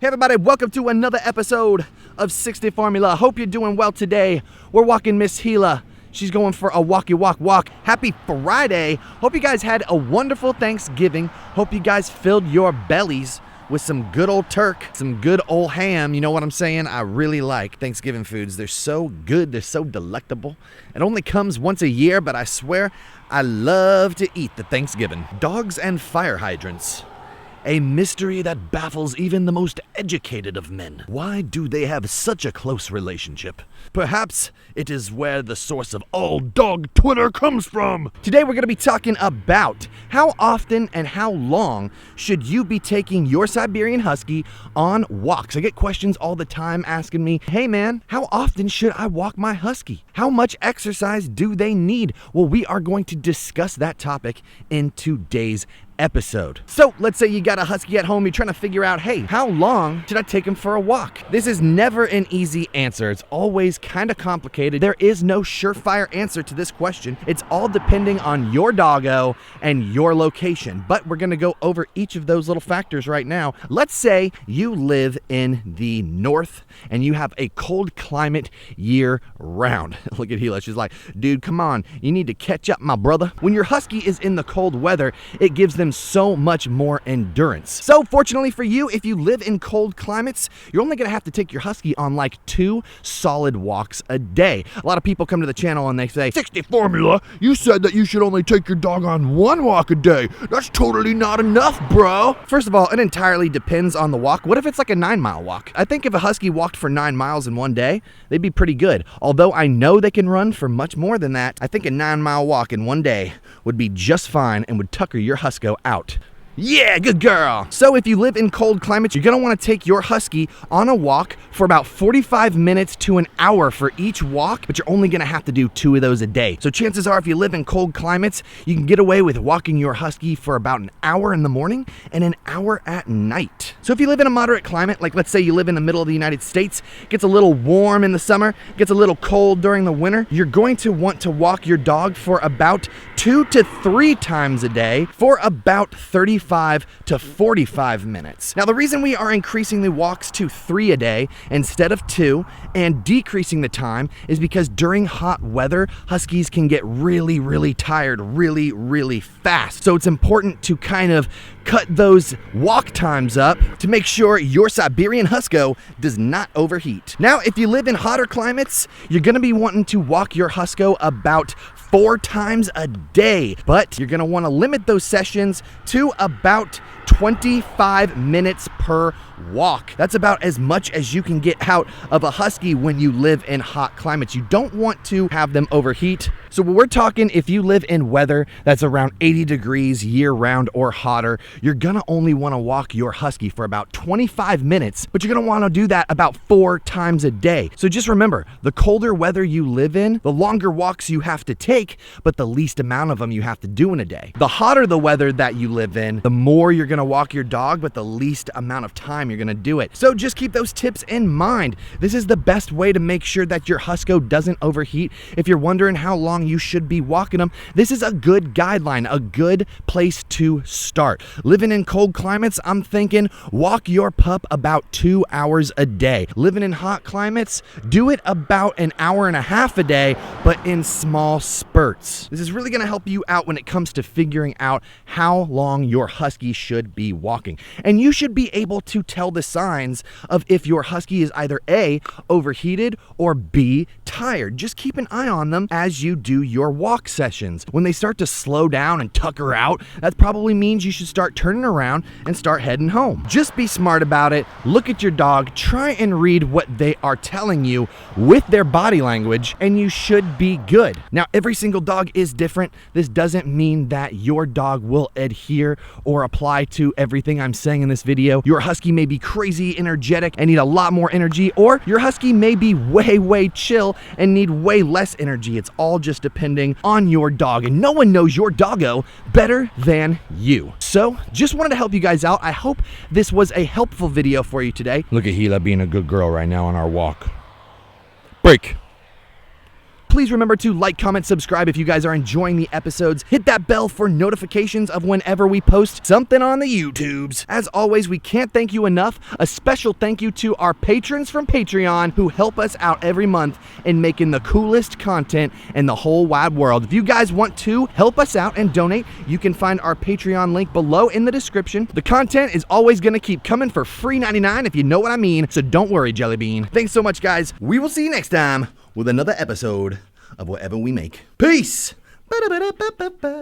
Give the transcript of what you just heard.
Hey everybody, welcome to another episode of 60 Formula. Hope you're doing well today. We're walking Miss Gila. She's going for a walk. Happy Friday. Hope you guys had a wonderful Thanksgiving. Hope you guys filled your bellies with some good old turk, some good old ham. You know what I'm saying? I really like Thanksgiving foods. They're so good, they're so delectable. It only comes once a year, but I swear I love to eat the Thanksgiving. Dogs and fire hydrants. A mystery that baffles even the most educated of men. Why do they have such a close relationship? Perhaps it is where the source of all dog Twitter comes from. Today we're going to be talking about how often and how long should you be taking your Siberian Husky on walks. I get questions all the time asking me, hey man, how often should I walk my Husky? How much exercise do they need? Well, we are going to discuss that topic in today's episode. So let's say you got a Husky at home, you're trying to figure out, hey, how long should I take him for a walk? This is never an easy answer. It's always kind of complicated. There is no surefire answer to this question. It's all depending on your doggo and your location. But we're going to go over each of those little factors right now. Let's say you live in the north and you have a cold climate year round. Look at Gila. She's like, dude, come on. You need to catch up, my brother. When your Husky is in the cold weather, it gives them so much more endurance. So fortunately for you, if you live in cold climates, you're only gonna have to take your Husky on like 2 solid walks a day. A lot of people come to the channel and they say, 60 Formula, you said that you should only take your dog on 1 walk a day. That's totally not enough, bro. First of all, it entirely depends on the walk. What if it's like a 9-mile walk? I think if a Husky walked for 9 miles in one day, they'd be pretty good. Although I know they can run for much more than that, I think a 9-mile walk in one day would be just fine and would tucker your Husky out. Yeah, good girl. So if you live in cold climates, you're gonna wanna take your Husky on a walk for about 45 minutes to an hour for each walk, but you're only gonna have to do 2 of those a day. So chances are if you live in cold climates, you can get away with walking your Husky for about an hour in the morning and an hour at night. So if you live in a moderate climate, like let's say you live in the middle of the United States, it gets a little warm in the summer, gets a little cold during the winter, you're going to want to walk your dog for about 2 to 3 times a day for about 35 to 45 minutes. Now, the reason we are increasing the walks to 3 a day instead of 2 and decreasing the time is because during hot weather, Huskies can get really tired really fast. So it's important to kind of cut those walk times up to make sure your Siberian Husky does not overheat. Now, if you live in hotter climates, you're gonna be wanting to walk your Husky about 4 times a day, but you're gonna wanna limit those sessions to about 25 minutes per walk. That's about as much as you can get out of a Husky when you live in hot climates. You don't want to have them overheat. So when we're talking, if you live in weather that's around 80 degrees year round or hotter, you're gonna only wanna walk your Husky for about 25 minutes, but you're gonna wanna do that about 4 times a day. So just remember, the colder weather you live in, the longer walks you have to take, but the least amount of them you have to do in a day. The hotter the weather that you live in, the more you're gonna walk your dog, but the least amount of time you're gonna do it. So just keep those tips in mind. This is the best way to make sure that your Husky doesn't overheat. If you're wondering how long you should be walking them, this is a good guideline, a good place to start. Living in cold climates, I'm thinking walk your pup about 2 hours a day. Living in hot climates, do it about an hour and a half a day, but in small spurts. This is really gonna help you out when it comes to figuring out how long your Husky should be walking. And you should be able to tell the signs of if your Husky is either A, overheated, or B, tired. Just keep an eye on them as you do your walk sessions. When they start to slow down and tucker out, that probably means you should start turning around and start heading home. Just be smart about it. Look at your dog, try and read what they are telling you with their body language, and you should be good. Now, every single dog is different. This doesn't mean that your dog will adhere or apply to everything I'm saying in this video. Your Husky may be crazy energetic and need a lot more energy, or your Husky may be way chill and need way less energy. It's all just depending on your dog, and no one knows your doggo better than you. So just wanted to help you guys out. I hope this was a helpful video for you today. Look at Gila being a good girl right now on our walk. Break. Please Please remember to like, comment, subscribe if you guys are enjoying the episodes. Hit that bell for notifications of whenever we post something on the YouTubes. As always, we can't thank you enough. A special thank you to our patrons from Patreon who help us out every month in making the coolest content in the whole wide world. If you guys want to help us out and donate, you can find our Patreon link below in the description. The content is always going to keep coming for free 99 if you know what I mean, so don't worry, Jelly Bean. Thanks so much, guys. We will see you next time with another episode of whatever we make. Peace! Ba-da-ba-da-ba-ba-ba.